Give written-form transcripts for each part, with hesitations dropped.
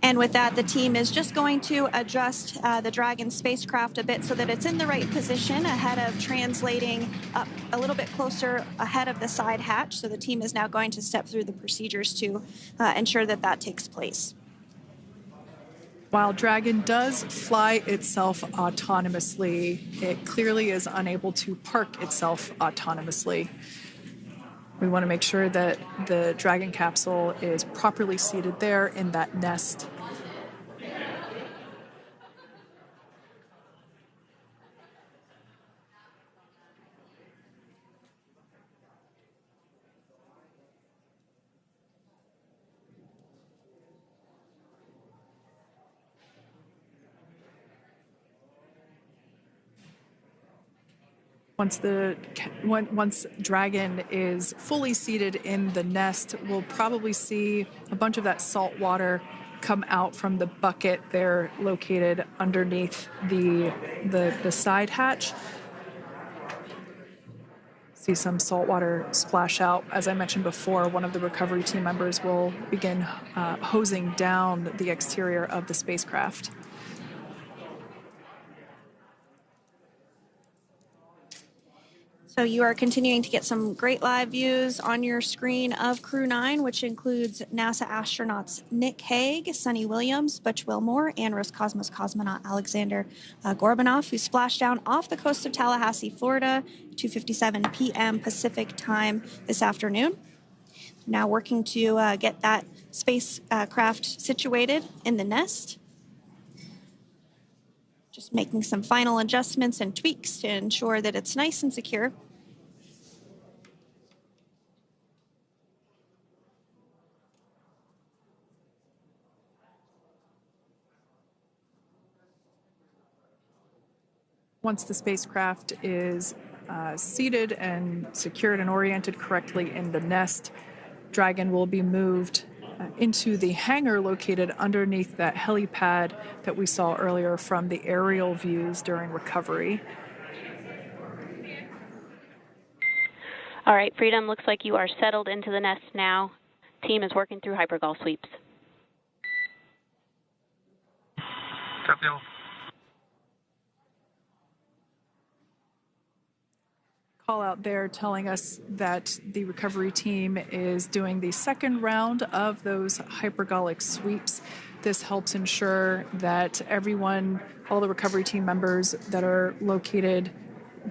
And with that, the team is just going to adjust the Dragon spacecraft a bit so that it's in the right position ahead of translating up a little bit closer ahead of the side hatch. So the team is now going to step through the procedures to ensure that that takes place. While Dragon does fly itself autonomously, it clearly is unable to park itself autonomously. We want to make sure that the Dragon capsule is properly seated there in that nest. Once Dragon is fully seated in the nest, we'll probably see a bunch of that salt water come out from the bucket there located underneath the side hatch. See some salt water splash out. As I mentioned before, one of the recovery team members will begin hosing down the exterior of the spacecraft. So you are continuing to get some great live views on your screen of Crew 9, which includes NASA astronauts Nick Hague, Sunny Williams, Butch Wilmore, and Roscosmos cosmonaut Alexander Gorbanov, who splashed down off the coast of Tallahassee, Florida, 2:57 p.m. Pacific time this afternoon. Now working to get that spacecraft situated in the nest. Just making some final adjustments and tweaks to ensure that it's nice and secure. Once the spacecraft is seated and secured and oriented correctly in the nest, Dragon will be moved into the hangar located underneath that helipad that we saw earlier from the aerial views during recovery. All right, Freedom, looks like you are settled into the nest now. Team is working through hypergol sweeps. Copy. Call out there telling us that the recovery team is doing the second round of those hypergolic sweeps. This helps ensure that everyone, all the recovery team members that are located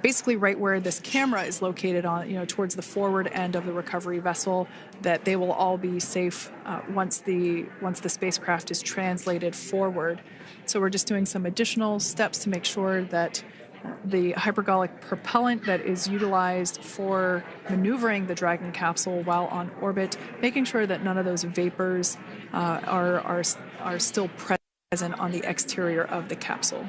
basically right where this camera is located on, towards the forward end of the recovery vessel, that they will all be safe once the spacecraft is translated forward. So we're just doing some additional steps to make sure that the hypergolic propellant that is utilized for maneuvering the Dragon capsule while on orbit, making sure that none of those vapors are still present on the exterior of the capsule.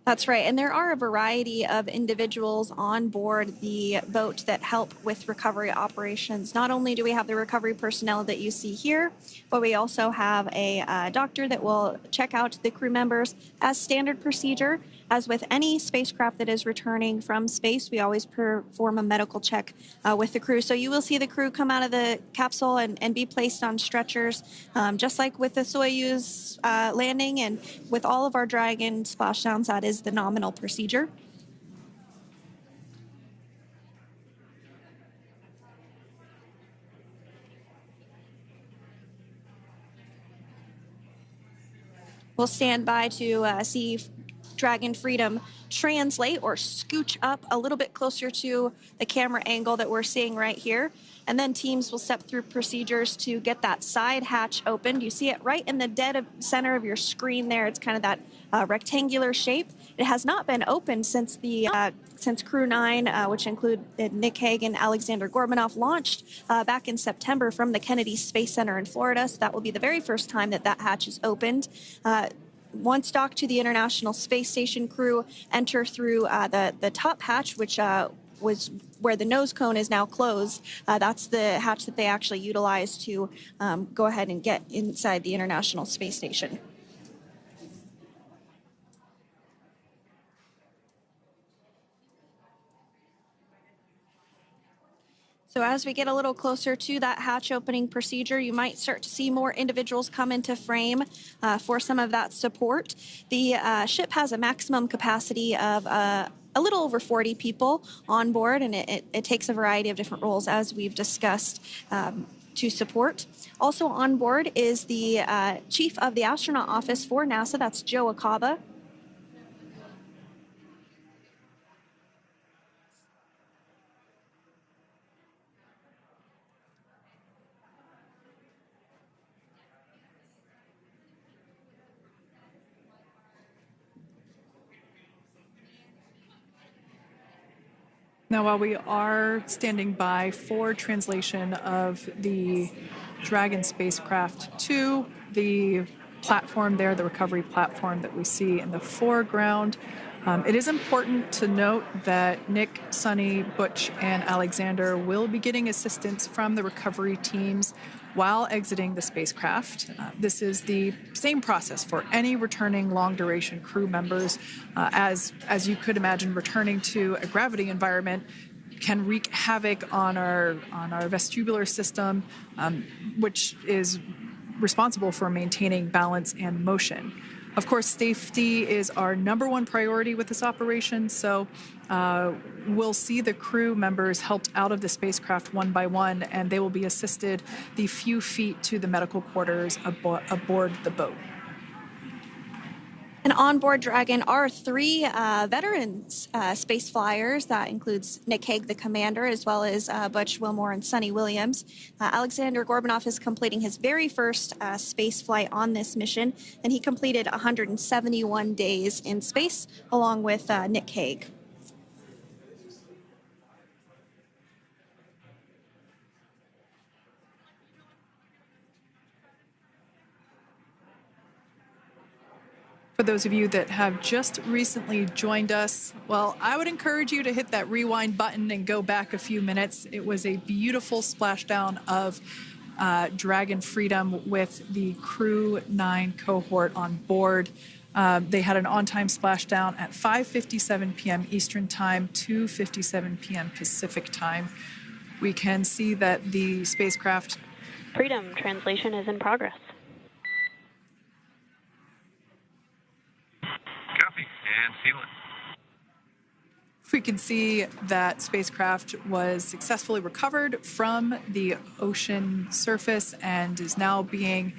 That's right, and there are a variety of individuals on board the boat that help with recovery operations. Not only do we have the recovery personnel that you see here, but we also have a doctor that will check out the crew members as standard procedure. As with any spacecraft that is returning from space, we always perform a medical check with the crew. So you will see the crew come out of the capsule and be placed on stretchers, just like with the Soyuz landing and with all of our Dragon splashdowns. That is the nominal procedure. We'll stand by to see Dragon Freedom translate or scooch up a little bit closer to the camera angle that we're seeing right here. And then teams will step through procedures to get that side hatch opened. You see it right in the dead center of your screen there. It's kind of that rectangular shape. It has not been opened since Crew 9, which include Nick Hague and Alexander Gorbanov, launched back in September from the Kennedy Space Center in Florida. So that will be the very first time that hatch is opened. Once docked to the International Space Station, crew enter through the top hatch, which was where the nose cone is now closed. That's the hatch that they actually utilize to go ahead and get inside the International Space Station. So as we get a little closer to that hatch opening procedure, you might start to see more individuals come into frame for some of that support. The ship has a maximum capacity of a little over 40 people on board, and it takes a variety of different roles, as we've discussed, to support. Also on board is the chief of the astronaut office for NASA, that's Joe Acaba. Now, while we are standing by for translation of the Dragon spacecraft to the platform there, the recovery platform that we see in the foreground, it is important to note that Nick, Sunny, Butch, and Alexander will be getting assistance from the recovery teams while exiting the spacecraft. This is the same process for any returning long-duration crew members. As you could imagine, returning to a gravity environment can wreak havoc on our vestibular system, which is responsible for maintaining balance and motion. Of course, safety is our number one priority with this operation, so we'll see the crew members helped out of the spacecraft one by one, and they will be assisted the few feet to the medical quarters aboard the boat. And on board Dragon are three veterans space flyers. That includes Nick Hague, the commander, as well as Butch Wilmore and Sunny Williams. Alexander Gorbunov is completing his very first space flight on this mission, and he completed 171 days in space along with Nick Hague. For those of you that have just recently joined us, well, I would encourage you to hit that rewind button and go back a few minutes. It was a beautiful splashdown of Dragon Freedom with the Crew 9 cohort on board. They had an on-time splashdown at 5:57 p.m. Eastern Time, 2:57 p.m. Pacific Time. We can see that the spacecraft... Freedom translation is in progress. Copy, and seal it. We can see that spacecraft was successfully recovered from the ocean surface and is now being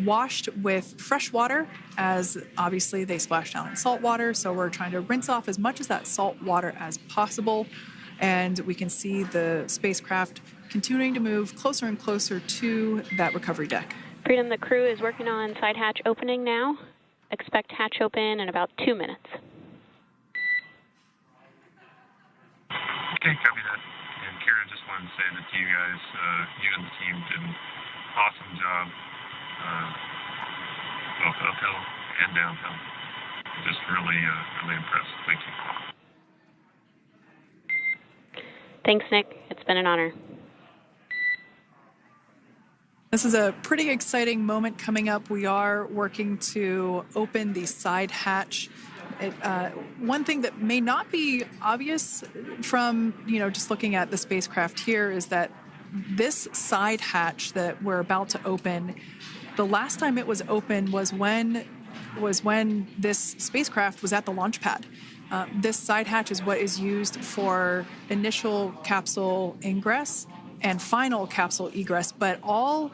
washed with fresh water, as obviously they splashed down in salt water. So we're trying to rinse off as much of that salt water as possible. And we can see the spacecraft continuing to move closer and closer to that recovery deck. Freedom, the crew is working on side hatch opening now. Expect hatch open in about 2 minutes. Okay, copy that. And Kira, just wanted to say that to you guys, you and the team did an awesome job, both uphill and downhill. Just really impressed. Thank you. Thanks, Nick. It's been an honor. This is a pretty exciting moment coming up. We are working to open the side hatch. One thing that may not be obvious from, just looking at the spacecraft here is that this side hatch that we're about to open, the last time it was open was when this spacecraft was at the launch pad. This side hatch is what is used for initial capsule ingress and final capsule egress, but all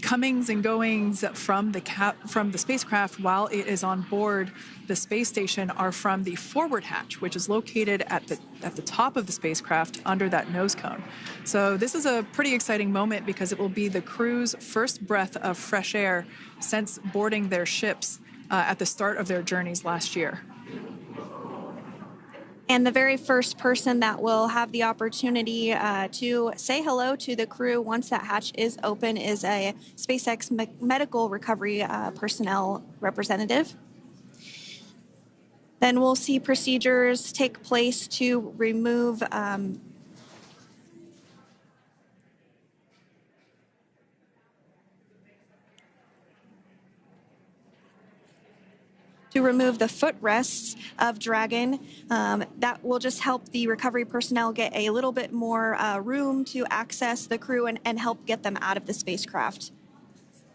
comings and goings from the spacecraft while it is on board the space station are from the forward hatch, which is located at the top of the spacecraft under that nose cone. So this is a pretty exciting moment because it will be the crew's first breath of fresh air since boarding their ships at the start of their journeys last year. And the very first person that will have the opportunity to say hello to the crew once that hatch is open is a SpaceX medical recovery personnel representative. Then we'll see procedures take place to remove to remove the footrests of Dragon. That will just help the recovery personnel get a little bit more room to access the crew and help get them out of the spacecraft.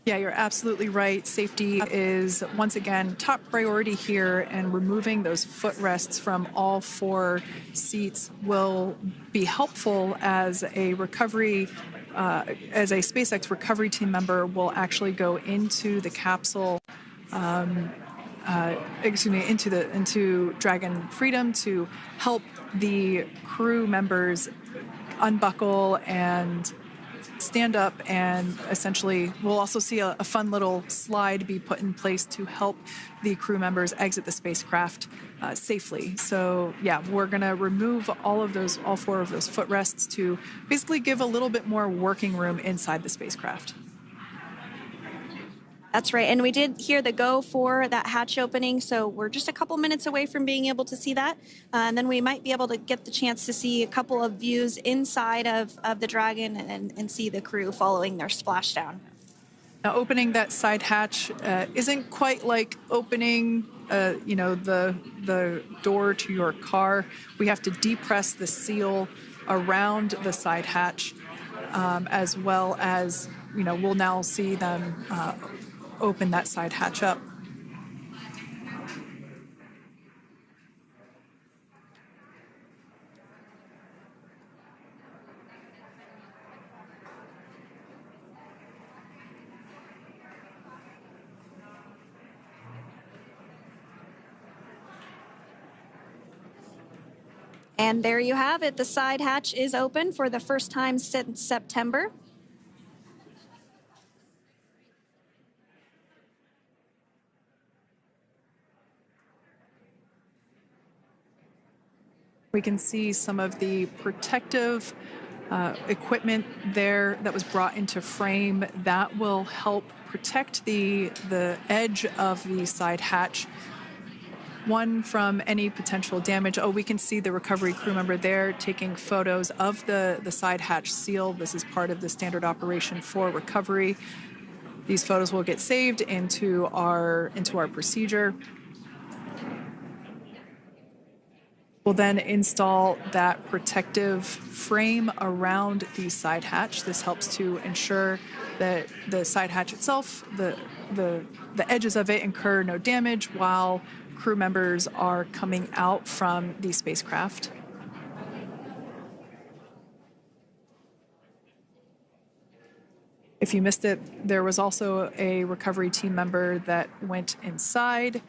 Yeah, you're absolutely right. Safety is, once again, top priority here, and removing those footrests from all 4 seats will be helpful as a recovery, as a SpaceX recovery team member will actually go into the capsule, into Dragon Freedom to help the crew members unbuckle and stand up, and essentially we'll also see a fun little slide be put in place to help the crew members exit the spacecraft safely. So yeah, we're going to remove all 4 of those footrests to basically give a little bit more working room inside the spacecraft. That's right. And we did hear the go for that hatch opening, so we're just a couple minutes away from being able to see that. And then we might be able to get the chance to see a couple of views inside of the Dragon and see the crew following their splashdown. Now, opening that side hatch isn't quite like opening, the door to your car. We have to depress the seal around the side hatch, as well as, we'll now see them open that side hatch up. And there you have it. The side hatch is open for the first time since September. We can see some of the protective equipment there that was brought into frame that will help protect the edge of the side hatch, one, from any potential damage. Oh, we can see the recovery crew member there taking photos of the side hatch seal. This is part of the standard operation for recovery. These photos will get saved into our procedure. We'll then install that protective frame around the side hatch. This helps to ensure that the side hatch itself, the edges of it, incur no damage while crew members are coming out from the spacecraft. If you missed it, there was also a recovery team member that went inside.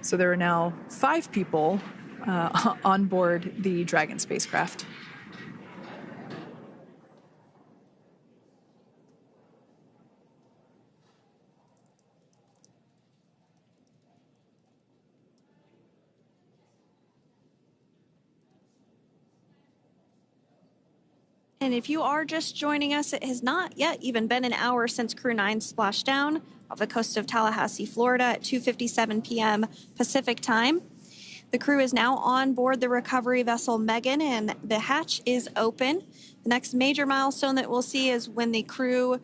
So there are now 5 people on board the Dragon spacecraft. And if you are just joining us, it has not yet even been an hour since Crew 9 splashed down off the coast of Tallahassee, Florida at 2:57 p.m. Pacific time. The crew is now on board the recovery vessel Megan, and the hatch is open. The next major milestone that we'll see is when the crew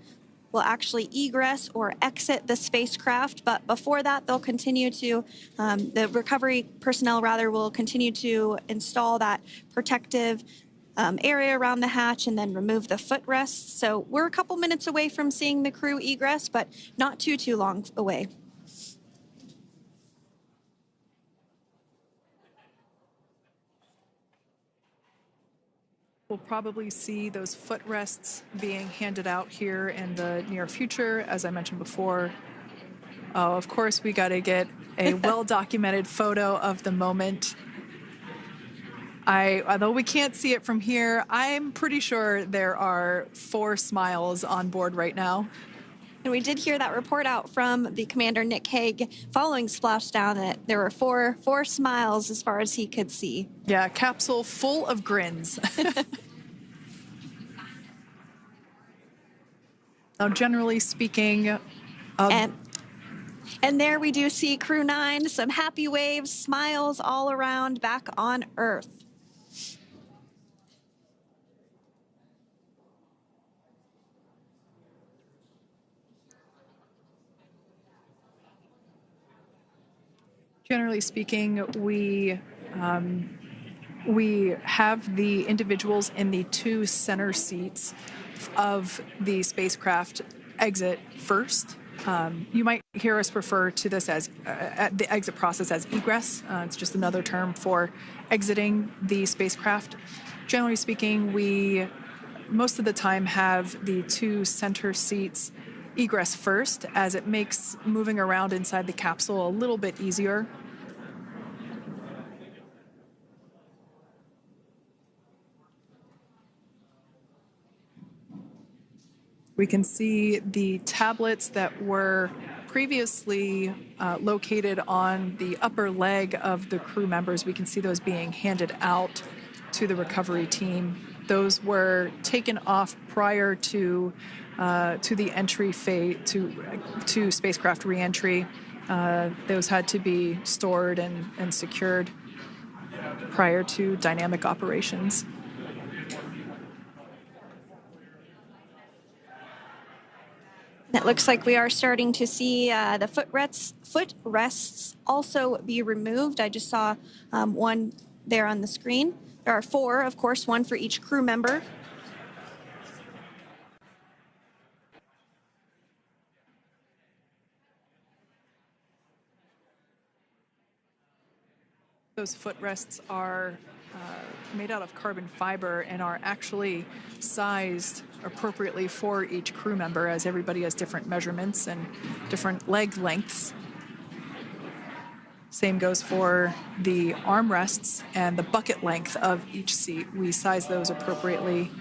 will actually egress or exit the spacecraft. But before that, they'll continue to, the recovery personnel rather, will continue to install that protective area around the hatch and then remove the footrests. So we're a couple minutes away from seeing the crew egress, but not too long away. We'll probably see those footrests being handed out here in the near future, as I mentioned before. Oh, of course, we got to get a well-documented photo of the moment. Although we can't see it from here, I'm pretty sure there are 4 smiles on board right now. And we did hear that report out from the commander, Nick Hague, following splashdown, that there were four smiles as far as he could see. Yeah, capsule full of grins. Now, generally speaking, and there we do see Crew 9, some happy waves, smiles all around back on Earth. Generally speaking, we have the individuals in the two center seats of the spacecraft exit first. You might hear us refer to this as the exit process as egress. It's just another term for exiting the spacecraft. Generally speaking, we most of the time have the two center seats egress first, as it makes moving around inside the capsule a little bit easier. We can see the tablets that were previously located on the upper leg of the crew members. We can see those being handed out to the recovery team. Those were taken off prior to the entry phase, to spacecraft reentry. Those had to be stored and secured prior to dynamic operations. It looks like we are starting to see the footrests also be removed. I just saw one there on the screen. There are 4, of course, 1 for each crew member. Those footrests are made out of carbon fiber and are actually sized appropriately for each crew member, as everybody has different measurements and different leg lengths. Same goes for the armrests and the bucket length of each seat. We size those appropriately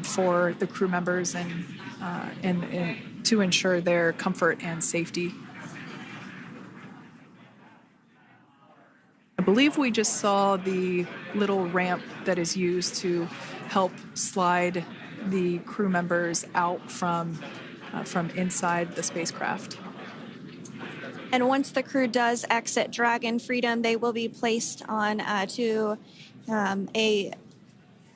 for the crew members and to ensure their comfort and safety. I believe we just saw the little ramp that is used to help slide the crew members out from inside the spacecraft. And once the crew does exit Dragon Freedom, they will be placed on to a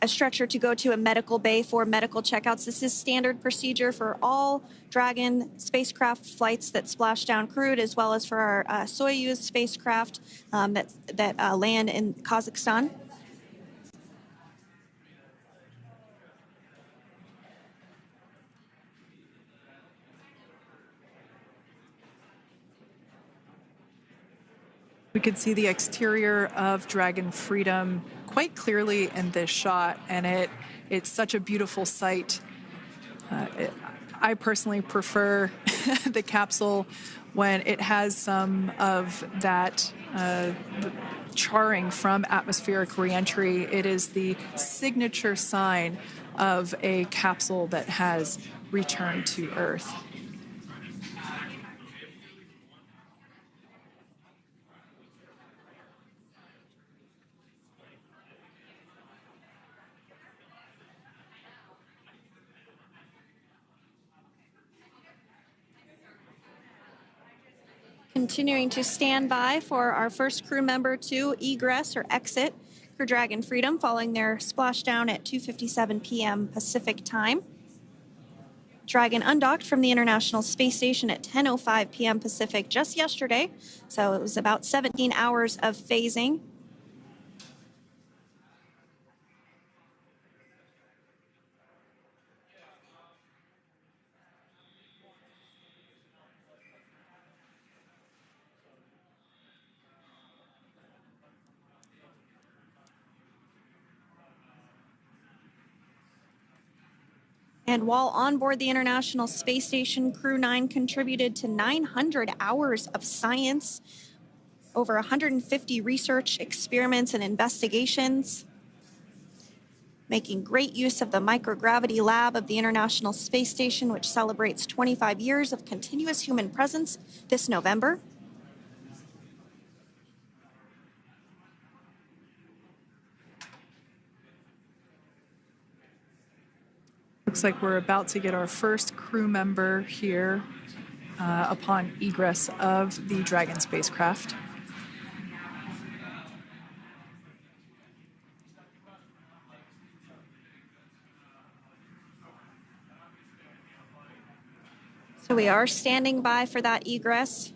stretcher to go to a medical bay for medical checkouts. This is standard procedure for all Dragon spacecraft flights that splash down crewed, as well as for our Soyuz spacecraft that land in Kazakhstan. We could see the exterior of Dragon Freedom quite clearly in this shot, and it's such a beautiful sight. I personally prefer the capsule when it has some of that charring from atmospheric reentry. It is the signature sign of a capsule that has returned to Earth. Continuing to stand by for our first crew member to egress or exit Crew Dragon Freedom following their splashdown at 2:57 p.m. Pacific time. Dragon undocked from the International Space Station at 10:05 p.m. Pacific just yesterday, so it was about 17 hours of phasing. And while on board the International Space Station, Crew 9 contributed to 900 hours of science, over 150 research experiments and investigations, making great use of the microgravity lab of the International Space Station, which celebrates 25 years of continuous human presence this November. Looks like we're about to get our first crew member here upon egress of the Dragon spacecraft. So we are standing by for that egress.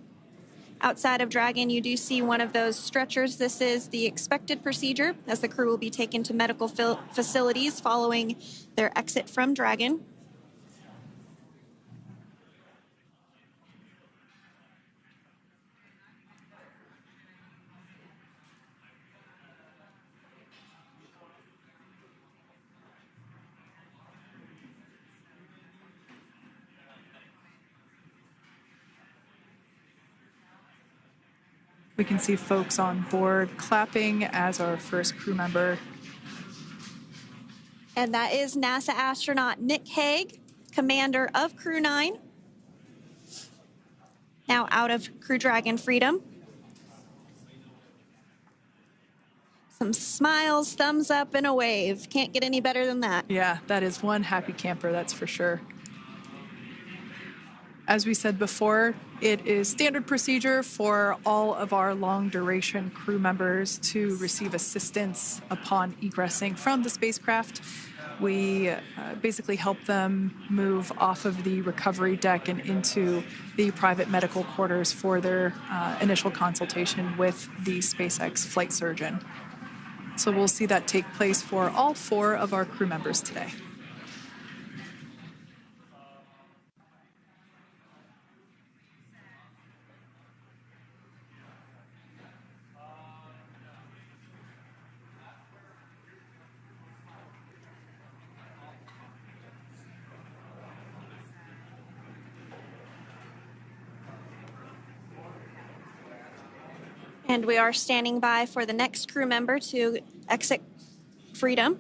Outside of Dragon, you do see one of those stretchers. This is the expected procedure as the crew will be taken to medical facilities following their exit from Dragon. We can see folks on board clapping as our first crew member. And that is NASA astronaut Nick Hague, commander of Crew 9. Now out of Crew Dragon Freedom. Some smiles, thumbs up, and a wave. Can't get any better than that. Yeah, that is one happy camper, that's for sure. As we said before, it is standard procedure for all of our long-duration crew members to receive assistance upon egressing from the spacecraft. We basically help them move off of the recovery deck and into the private medical quarters for their initial consultation with the SpaceX flight surgeon. So we'll see that take place for all 4 of our crew members today. And we are standing by for the next crew member to exit Freedom.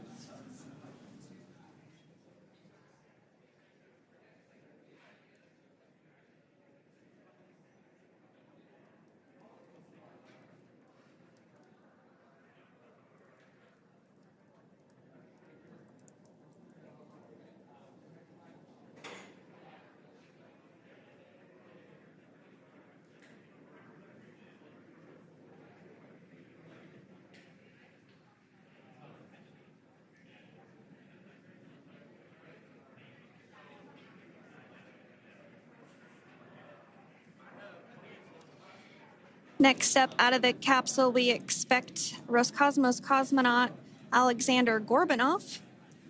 Next up out of the capsule, we expect Roscosmos cosmonaut Alexander Gorbanov.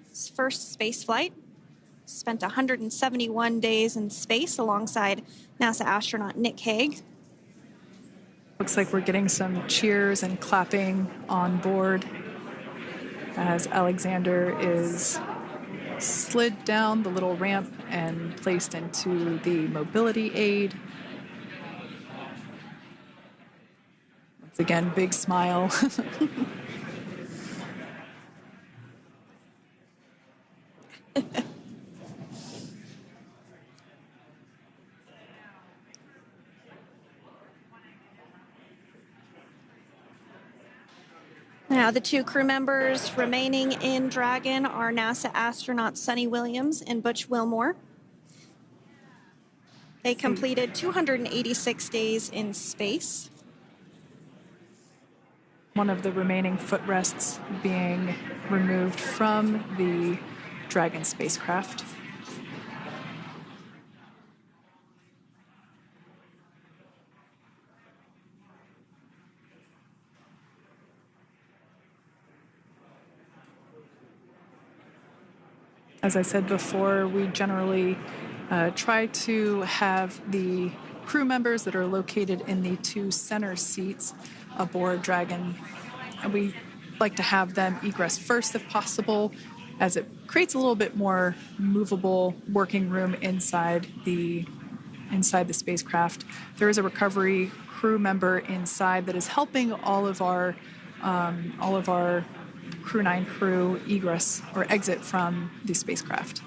His first space flight. Spent 171 days in space alongside NASA astronaut Nick Hague. Looks like we're getting some cheers and clapping on board as Alexander is slid down the little ramp and placed into the mobility aid. Once again, big smile. Now, the 2 crew members remaining in Dragon are NASA astronauts Sunny Williams and Butch Wilmore. They completed 286 days in space. One of the remaining footrests being removed from the Dragon spacecraft. As I said before, we generally try to have the crew members that are located in the 2 center seats aboard Dragon, and we like to have them egress first if possible, as it creates a little bit more movable working room inside the spacecraft. There is a recovery crew member inside that is helping all of our Crew 9 crew egress or exit from the spacecraft.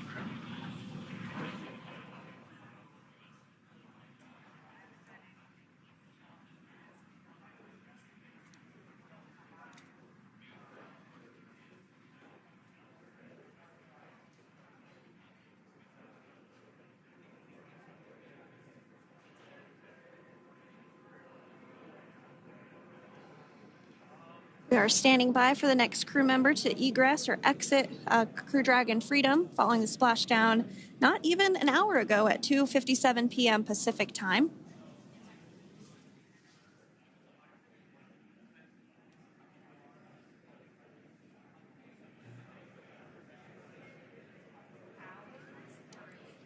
We are standing by for the next crew member to egress or exit Crew Dragon Freedom following the splashdown not even an hour ago at 2:57 p.m. Pacific time.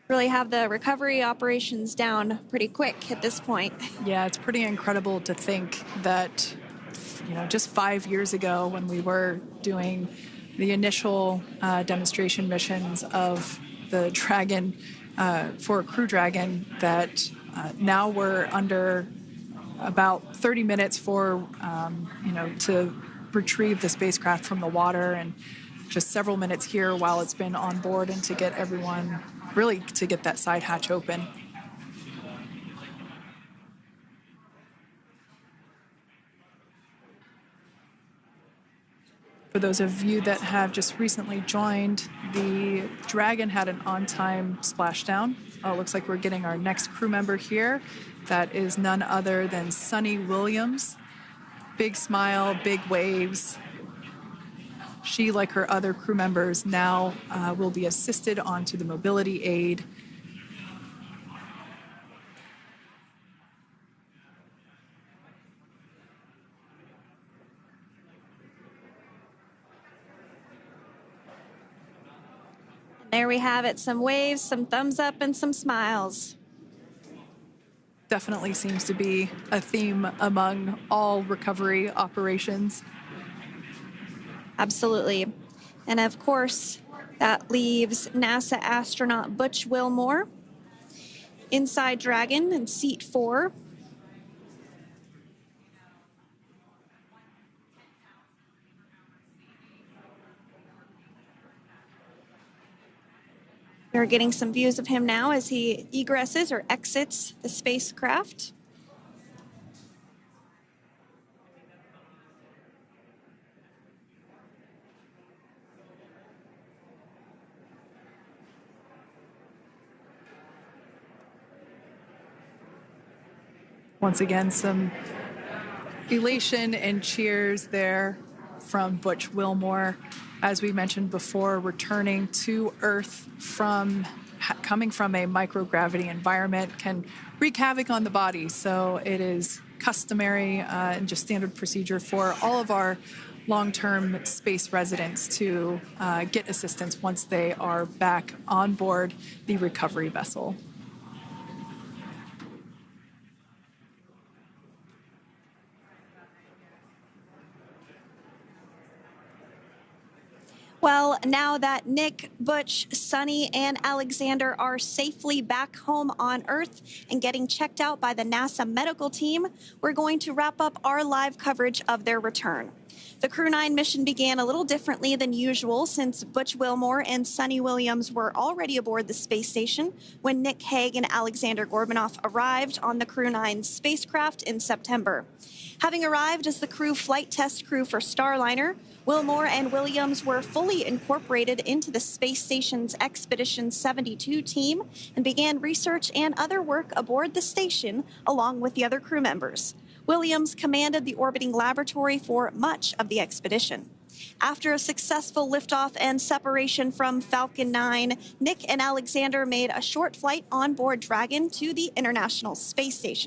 Really have the recovery operations down pretty quick at this point. Yeah, it's pretty incredible to think that, just 5 years ago when we were doing the initial demonstration missions of the Dragon for Crew Dragon, that now we're under about 30 minutes for, to retrieve the spacecraft from the water, and just several minutes here while it's been on board, and to get everyone, really to get that side hatch open. For those of you that have just recently joined, the Dragon had an on-time splashdown. It looks like we're getting our next crew member here. That is none other than Sunny Williams. Big smile, big waves. She, like her other crew members, now will be assisted onto the mobility aid. There we have it, some waves, some thumbs up, and some smiles. Definitely seems to be a theme among all recovery operations. Absolutely. And of course, that leaves NASA astronaut Butch Wilmore inside Dragon in seat 4. We're getting some views of him now as he egresses or exits the spacecraft. Once again, some elation and cheers there from Butch Wilmore. As we mentioned before, returning to Earth coming from a microgravity environment can wreak havoc on the body. So it is customary and just standard procedure for all of our long-term space residents to get assistance once they are back on board the recovery vessel. Well, now that Nick, Butch, Sunny, and Alexander are safely back home on Earth and getting checked out by the NASA medical team, we're going to wrap up our live coverage of their return. The Crew 9 mission began a little differently than usual since Butch Wilmore and Sunny Williams were already aboard the space station when Nick Hague and Alexander Gorbunov arrived on the Crew 9 spacecraft in September. Having arrived as the crew flight test crew for Starliner, Wilmore and Williams were fully incorporated into the space station's Expedition 72 team and began research and other work aboard the station along with the other crew members. Williams commanded the orbiting laboratory for much of the expedition. After a successful liftoff and separation from Falcon 9, Nick and Alexander made a short flight on board Dragon to the International Space Station.